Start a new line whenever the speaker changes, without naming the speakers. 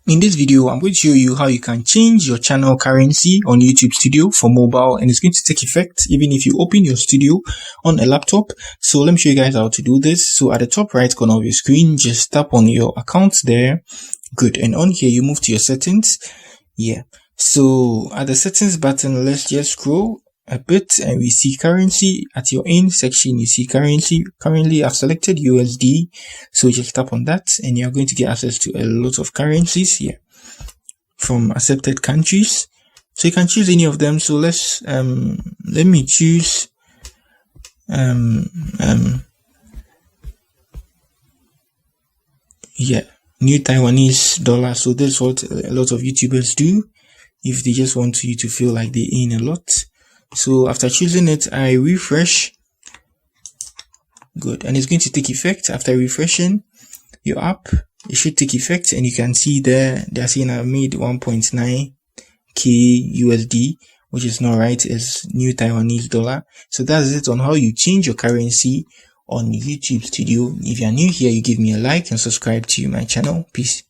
In this video, I'm going to show you how you can change your channel currency on YouTube Studio for mobile, and it's going to take effect even if you open your studio on a laptop. So let me show you guys how to do this. So at the top right corner of your screen, just tap on your account there. Good. And on here, you move to your settings. Yeah. So at the settings button, let's just scroll a bit and we see currency. At your in section, you see currency. Currently I've selected USD, so just tap on that and you're going to get access to a lot of currencies here from accepted countries. So you can choose any of them. So let's let me choose new Taiwanese dollar. So that's what a lot of YouTubers do if they just want you to feel like they earn a lot. So after choosing it, I refresh. Good. And it's going to take effect. After refreshing your app, it should take effect, and you can see there they're saying I made 1.9k USD, which is not right. It's new Taiwanese dollar. So that's it on how you change your currency on YouTube Studio. If you're new here, you give me a like and subscribe to my channel. Peace.